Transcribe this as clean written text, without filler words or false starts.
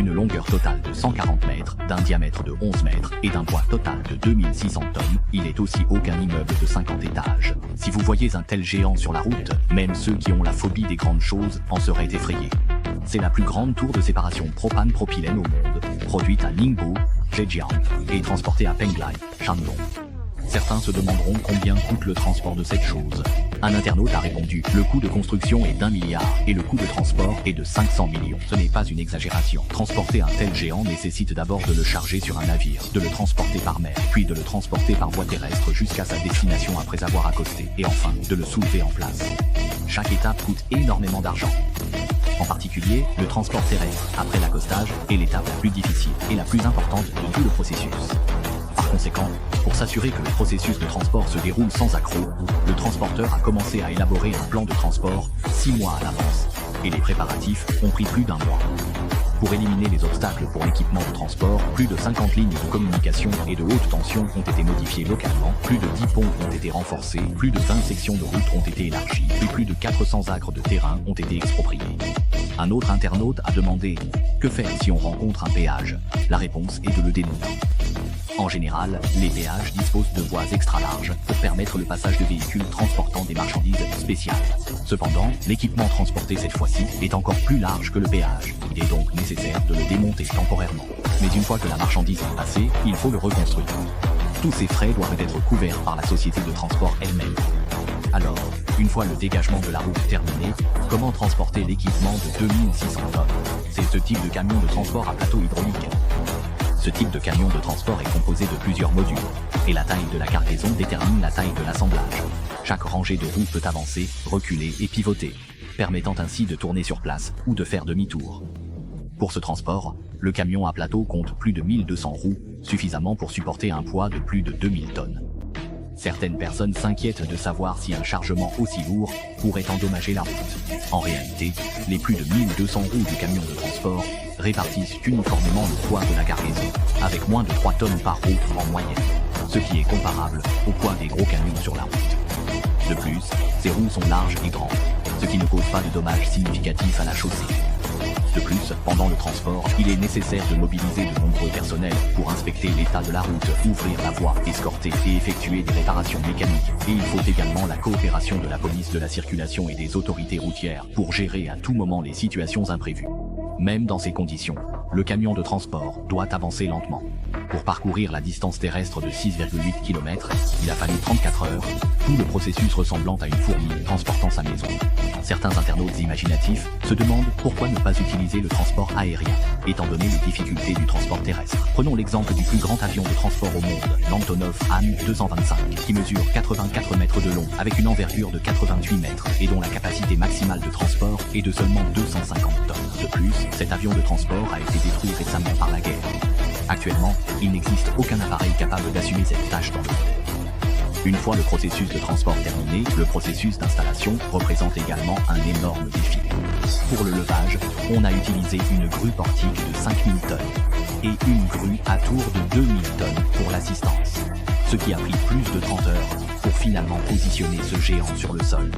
d'une longueur totale de 140 mètres, d'un diamètre de 11 mètres et d'un poids total de 2600 tonnes, il est aussi haut qu'un immeuble de 50 étages. Si vous voyez un tel géant sur la route, même ceux qui ont la phobie des grandes choses en seraient effrayés. C'est la plus grande tour de séparation propane-propylène au monde, produite à Ningbo, Zhejiang, et transportée à Penglai, Shandong. Certains se demanderont combien coûte le transport de cette chose. Un internaute a répondu, le coût de construction est d'1 milliard et le coût de transport est de 500 millions. Ce n'est pas une exagération. Transporter un tel géant nécessite d'abord de le charger sur un navire, de le transporter par mer, puis de le transporter par voie terrestre jusqu'à sa destination après avoir accosté, et enfin, de le soulever en place. Chaque étape coûte énormément d'argent. En particulier, le transport terrestre, après l'accostage, est l'étape la plus difficile et la plus importante de tout le processus. Par conséquent, pour s'assurer que le processus de transport se déroule sans accroc, le transporteur a commencé à élaborer un plan de transport 6 mois à l'avance, et les préparatifs ont pris plus d'1 mois. Pour éliminer les obstacles pour l'équipement de transport, plus de 50 lignes de communication et de haute tension ont été modifiées localement, plus de 10 ponts ont été renforcés, plus de 20 sections de route ont été élargies, et plus de 400 acres de terrain ont été expropriés. Un autre internaute a demandé « Que faire si on rencontre un péage ?» La réponse est de le dénouer. En général, les péages disposent de voies extra larges pour permettre le passage de véhicules transportant des marchandises spéciales. Cependant, l'équipement transporté cette fois-ci est encore plus large que le péage. Il est donc nécessaire de le démonter temporairement. Mais une fois que la marchandise est passée, il faut le reconstruire. Tous ces frais doivent être couverts par la société de transport elle-même. Alors, une fois le dégagement de la route terminé, comment transporter l'équipement de 2600 tonnes? C'est ce type de camion de transport à plateau hydraulique. Ce type de camion de transport est composé de plusieurs modules, et la taille de la cargaison détermine la taille de l'assemblage. Chaque rangée de roues peut avancer, reculer et pivoter, permettant ainsi de tourner sur place ou de faire demi-tour. Pour ce transport, le camion à plateau compte plus de 1200 roues, suffisamment pour supporter un poids de plus de 2000 tonnes. Certaines personnes s'inquiètent de savoir si un chargement aussi lourd pourrait endommager la route. En réalité, les plus de 1200 roues du camion de transport répartissent uniformément le poids de la cargaison, avec moins de 3 tonnes par roue en moyenne, ce qui est comparable au poids des gros camions sur la route. De plus, ces roues sont larges et grandes, ce qui ne cause pas de dommages significatifs à la chaussée. De plus, pendant le transport, il est nécessaire de mobiliser de nombreux personnels pour inspecter l'état de la route, ouvrir la voie, escorter et effectuer des réparations mécaniques. Et il faut également la coopération de la police de la circulation et des autorités routières pour gérer à tout moment les situations imprévues. Même dans ces conditions, le camion de transport doit avancer lentement. Pour parcourir la distance terrestre de 6,8 km, il a fallu 34 heures, tout le processus ressemblant à une fourmi transportant sa maison. Certains internautes imaginatifs se demandent pourquoi ne pas utiliser le transport aérien, étant donné les difficultés du transport terrestre. Prenons l'exemple du plus grand avion de transport au monde, l'Antonov An-225, qui mesure 84 mètres de long, avec une envergure de 88 mètres, et dont la capacité maximale de transport est de seulement 250 tonnes. De plus, cet avion de transport a été détruit récemment par la guerre. Actuellement, il n'existe aucun appareil capable d'assumer cette tâche dans le monde. Une fois le processus de transport terminé, le processus d'installation représente également un énorme défi. Pour le levage, on a utilisé une grue portique de 5000 tonnes et une grue à tour de 2000 tonnes pour l'assistance, ce qui a pris plus de 30 heures pour finalement positionner ce géant sur le sol.